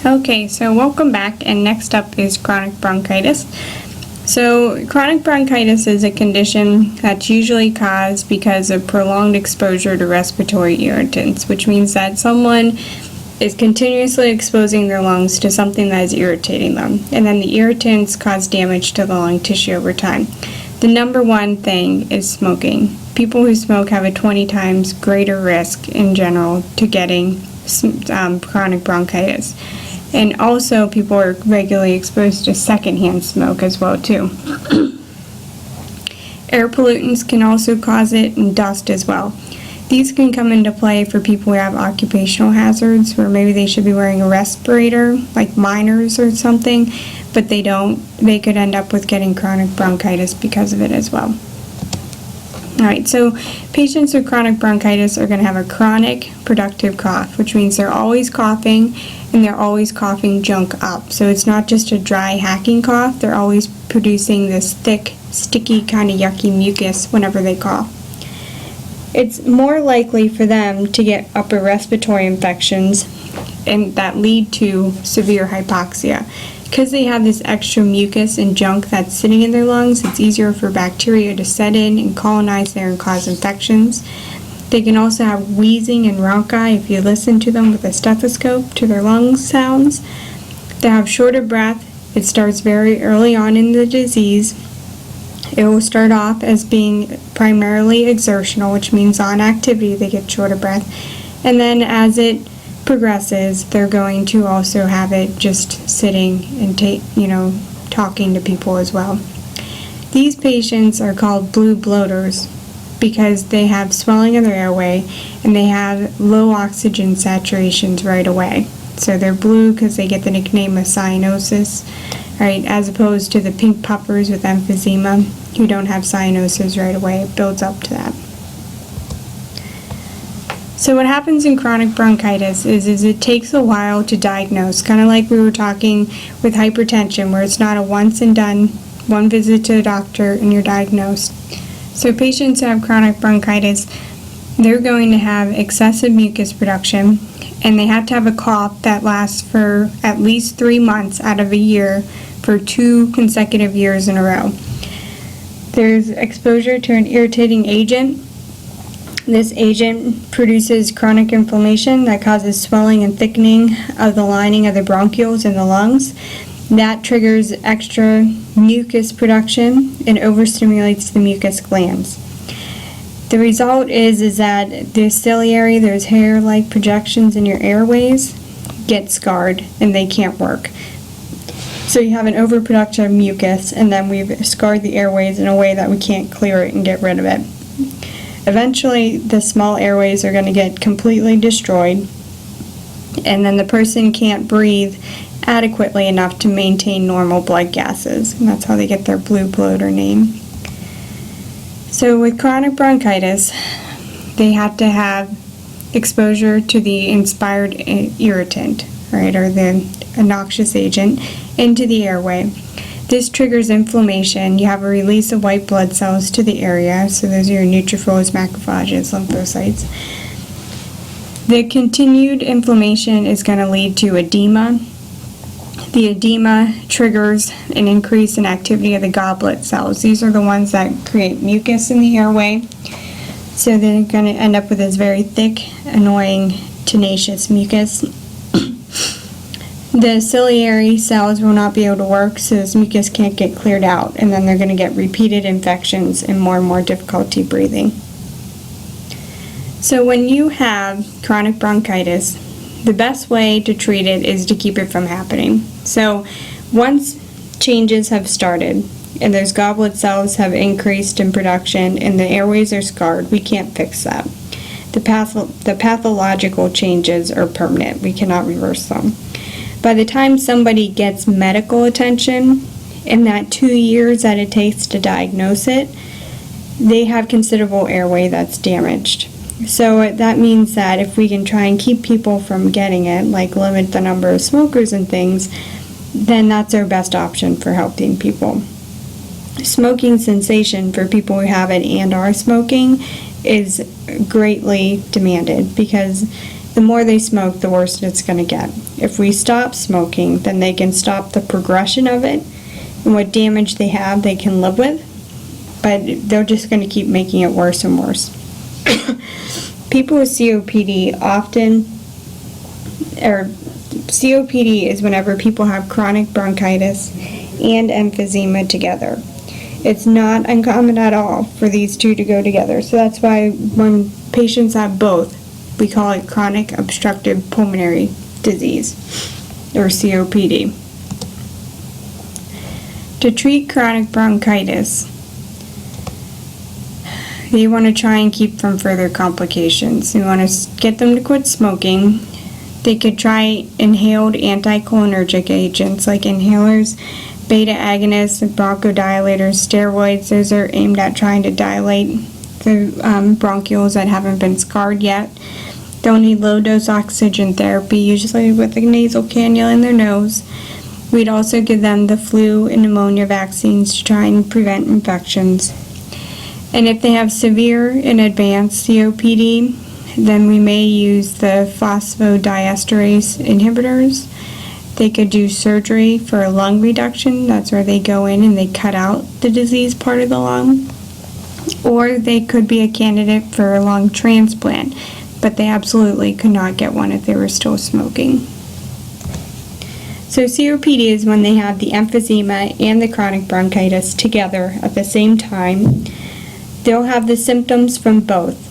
Okay, so welcome back, and next up is chronic bronchitis. So chronic bronchitis is a condition that's usually caused because of prolonged exposure to respiratory irritants, which means that someone is continuously exposing their lungs to something that is irritating them, and then the irritants cause damage to the lung tissue over time. The number one thing is smoking. People who smoke have a 20 times greater risk in general to getting chronic bronchitis. And also, people are regularly exposed to secondhand smoke as well, too. Air pollutants can also cause it, and dust as well. These can come into play for people who have occupational hazards, where maybe they should be wearing a respirator, like miners or something, but they don't. They could end up with getting chronic bronchitis because of it as well. Alright, so patients with chronic bronchitis are going to have a chronic productive cough, which means they're always coughing, and they're always coughing junk up. So it's not just a dry hacking cough, they're always producing this thick, sticky, kind of yucky mucus whenever they cough. It's more likely for them to get upper respiratory infections and that lead to severe hypoxia. Because they have this extra mucus and junk that's sitting in their lungs, it's easier for bacteria to set in and colonize there and cause infections. They can also have wheezing and rhonchi if you listen to them with a stethoscope to their lung sounds. They have shorter breath. It starts very early on in the disease. It will start off as being primarily exertional, which means on activity they get shorter breath. And then as it progresses, they're going to also have it just sitting and talking to people as well. These patients are called blue bloaters because they have swelling of their airway and they have low oxygen saturations right away. So they're blue because they get the nickname of cyanosis, right? As opposed to the pink puppers with emphysema who don't have cyanosis right away. It builds up to that. So what happens in chronic bronchitis is it takes a while to diagnose, kind of like we were talking with hypertension, where it's not a once and done, one visit to the doctor and you're diagnosed. So patients who have chronic bronchitis, they're going to have excessive mucus production, and they have to have a cough that lasts for at least 3 months out of a year for 2 consecutive years in a row. There's exposure to an irritating agent. This agent produces chronic inflammation that causes swelling and thickening of the lining of the bronchioles in the lungs. That triggers extra mucus production and overstimulates the mucus glands. The result is that the ciliary, those hair-like projections in your airways, get scarred and they can't work. So you have an overproduction of mucus, and then we've scarred the airways in a way that we can't clear it and get rid of it. Eventually, the small airways are going to get completely destroyed, and then the person can't breathe adequately enough to maintain normal blood gases, and that's how they get their blue bloater name. So with chronic bronchitis, they have to have exposure to the inspired irritant, right, or the noxious agent, into the airway. This triggers inflammation. You have a release of white blood cells to the area, so those are your neutrophils, macrophages, lymphocytes. The continued inflammation is going to lead to edema. The edema triggers an increase in activity of the goblet cells. These are the ones that create mucus in the airway. So they're going to end up with this very thick, annoying, tenacious mucus. The ciliary cells will not be able to work, so this mucus can't get cleared out, and then they're going to get repeated infections and more difficulty breathing. So when you have chronic bronchitis, the best way to treat it is to keep it from happening. So once changes have started and those goblet cells have increased in production and the airways are scarred, we can't fix that. The pathological changes are permanent. We cannot reverse them. By the time somebody gets medical attention, in that 2 years that it takes to diagnose it, they have considerable airway that's damaged. So that means that if we can try and keep people from getting it, like limit the number of smokers and things, then that's our best option for helping people. Smoking cessation for people who have it and are smoking is greatly demanded because the more they smoke, the worse it's going to get. If we stop smoking, then they can stop the progression of it, and what damage they have, they can live with, but they're just going to keep making it worse and worse. People with COPD COPD is whenever people have chronic bronchitis and emphysema together. It's not uncommon at all for these two to go together. So that's why when patients have both, we call it chronic obstructive pulmonary disease, or COPD. To treat chronic bronchitis, you want to try and keep from further complications. You want to get them to quit smoking. They could try inhaled anticholinergic agents like inhalers, beta agonists, bronchodilators, steroids. Those are aimed at trying to dilate the bronchioles that haven't been scarred yet. They'll need low-dose oxygen therapy, usually with a nasal cannula in their nose. We'd also give them the flu and pneumonia vaccines to try and prevent infections. And if they have severe and advanced COPD, then we may use the phosphodiesterase inhibitors. They could do surgery for a lung reduction. That's where they go in and they cut out the diseased part of the lung. Or they could be a candidate for a lung transplant, but they absolutely could not get one if they were still smoking. So COPD is when they have the emphysema and the chronic bronchitis together at the same time. They'll have the symptoms from both.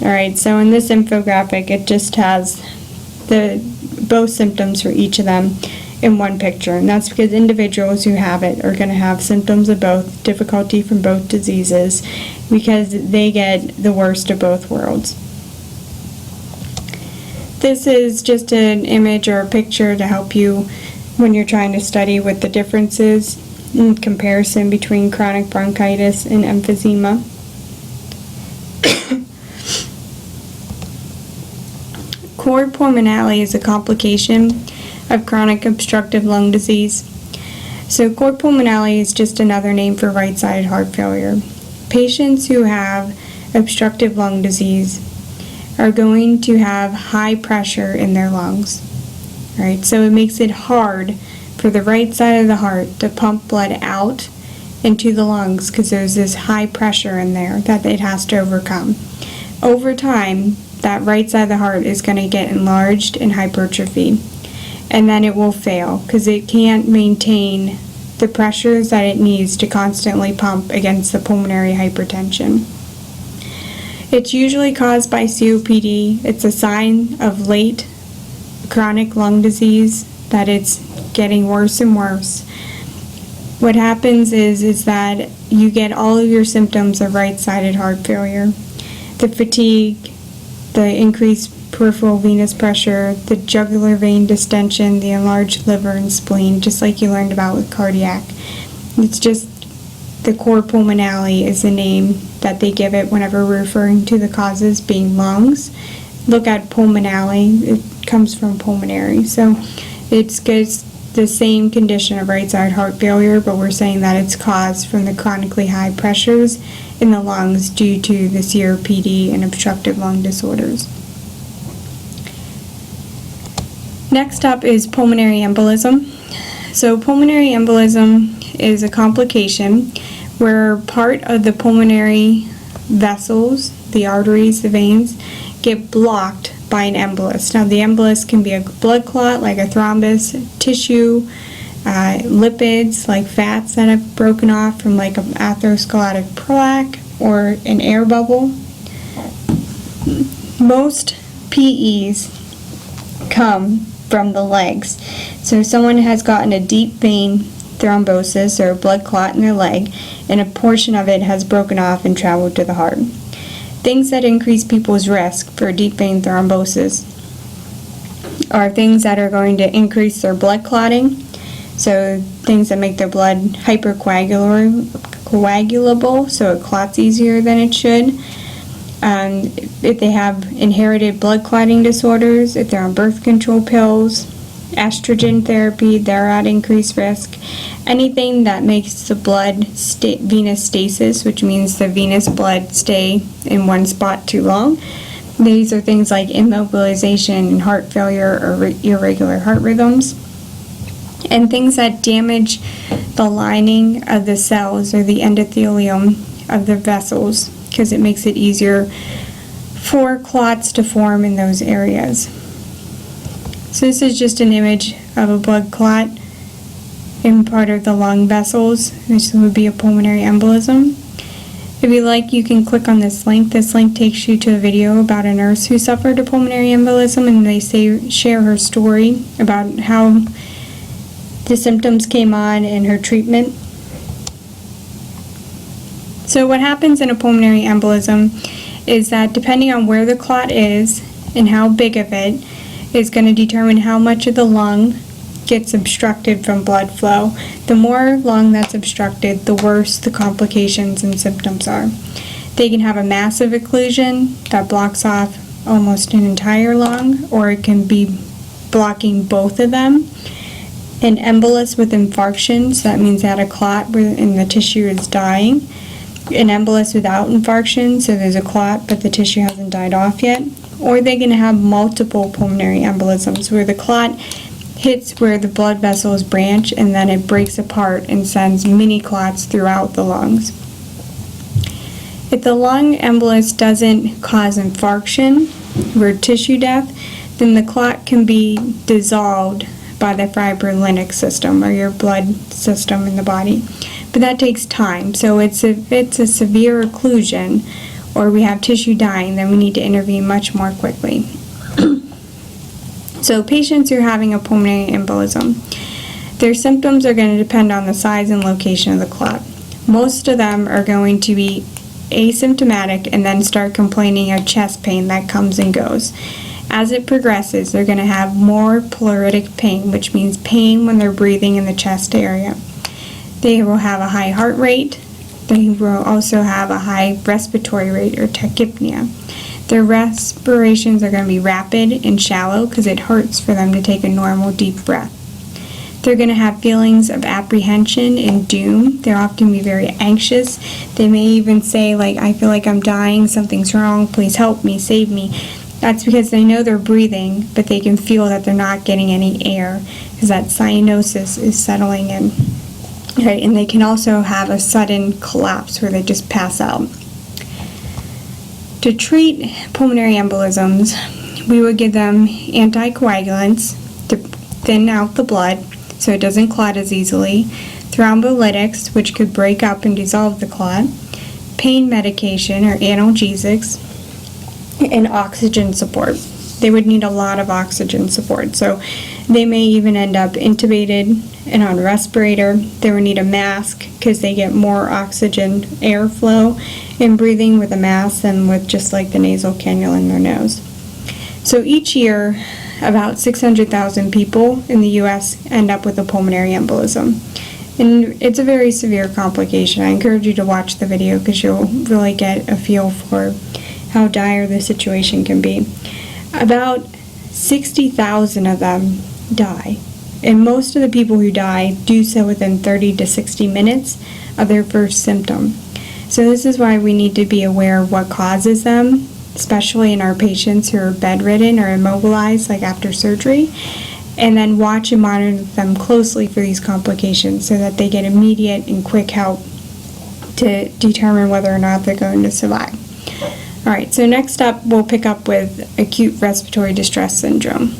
Alright, so in this infographic it just has both symptoms for each of them in one picture, and that's because individuals who have it are going to have symptoms of both, difficulty from both diseases, because they get the worst of both worlds. This is just an image or a picture to help you when you're trying to study what the differences in comparison between chronic bronchitis and emphysema. Cor pulmonale is a complication of chronic obstructive lung disease. So cor pulmonale is just another name for right-sided heart failure. Patients who have obstructive lung disease are going to have high pressure in their lungs. Right? So it makes it hard for the right side of the heart to pump blood out into the lungs because there's this high pressure in there that it has to overcome. Over time, that right side of the heart is going to get enlarged and hypertrophy, and then it will fail because it can't maintain the pressures that it needs to constantly pump against the pulmonary hypertension. It's usually caused by COPD. It's a sign of late chronic lung disease that it's getting worse and worse. What happens is that you get all of your symptoms of right-sided heart failure. The fatigue, the increased peripheral venous pressure, the jugular vein distension, the enlarged liver and spleen, just like you learned about with cardiac. It's just the cor pulmonale is the name that they give it whenever we're referring to the causes being lungs. Look at pulmonale, it comes from pulmonary. So it's the same condition of right-sided heart failure, but we're saying that it's caused from the chronically high pressures in the lungs due to the COPD and obstructive lung disorders. Next up is pulmonary embolism. So pulmonary embolism is a complication where part of the pulmonary vessels, the arteries, the veins, get blocked by an embolus. Now the embolus can be a blood clot like a thrombus, tissue, lipids like fats that have broken off from like an atherosclerotic plaque or an air bubble. Most PEs come from the legs. So if someone has gotten a deep vein thrombosis or a blood clot in their leg and a portion of it has broken off and traveled to the heart. Things that increase people's risk for deep vein thrombosis are things that are going to increase their blood clotting, so things that make their blood hypercoagulable, so it clots easier than it should. If they have inherited blood clotting disorders, if they're on birth control pills, estrogen therapy, they're at increased risk. Anything that makes the blood venous stasis, which means the venous blood stay in one spot too long, These are things like immobilization and heart failure or irregular heart rhythms, and things that damage the lining of the cells or the endothelium of the vessels, because it makes it easier for clots to form in those areas. So this is just an image of a blood clot in part of the lung vessels. This would be a pulmonary embolism. If you like, you can click on this link. This link takes you to a video about a nurse who suffered a pulmonary embolism, and they share her story about how the symptoms came on and her treatment. So what happens in a pulmonary embolism is that depending on where the clot is and how big of it is going to determine how much of the lung gets obstructed from blood flow. The more lung that's obstructed, the worse the complications and symptoms are. They can have a massive occlusion that blocks off almost an entire lung, or it can be blocking both of them. An embolus with infarction, so that means they had a clot and the tissue is dying. An embolus without infarction, so there's a clot but the tissue hasn't died off yet. Or they're going to have multiple pulmonary embolisms where the clot hits where the blood vessels branch and then it breaks apart and sends mini clots throughout the lungs. If the lung embolus doesn't cause infarction or tissue death, then the clot can be dissolved by the fibrinolytic system or your blood system in the body. But that takes time. So if it's a severe occlusion or we have tissue dying, then we need to intervene much more quickly. So patients who are having a pulmonary embolism, their symptoms are going to depend on the size and location of the clot. Most of them are going to be asymptomatic and then start complaining of chest pain that comes and goes. As it progresses, they're going to have more pleuritic pain, which means pain when they're breathing in the chest area. They will have a high heart rate. They will also have a high respiratory rate or tachypnea. Their respirations are going to be rapid and shallow because it hurts for them to take a normal deep breath. They're going to have feelings of apprehension and doom. They'll often be very anxious. They may even say, like, I feel like I'm dying, something's wrong, please help me, save me. That's because they know they're breathing, but they can feel that they're not getting any air because that cyanosis is settling in. Okay, and they can also have a sudden collapse where they just pass out. To treat pulmonary embolisms, we would give them anticoagulants to thin out the blood so it doesn't clot as easily, thrombolytics, which could break up and dissolve the clot, pain medication or analgesics, and oxygen support. They would need a lot of oxygen support, so they may even end up intubated and on a respirator. They would need a mask because they get more oxygen airflow in breathing with a mask than with just like the nasal cannula in their nose. So each year, about 600,000 people in the U.S. end up with a pulmonary embolism. And it's a very severe complication. I encourage you to watch the video because you'll really get a feel for how dire the situation can be. About 60,000 of them die, and most of the people who die do so within 30 to 60 minutes of their first symptom. So this is why we need to be aware of what causes them, especially in our patients who are bedridden or immobilized, like after surgery, and then watch and monitor them closely for these complications so that they get immediate and quick help to determine whether or not they're going to survive. All right, so next up, we'll pick up with acute respiratory distress syndrome.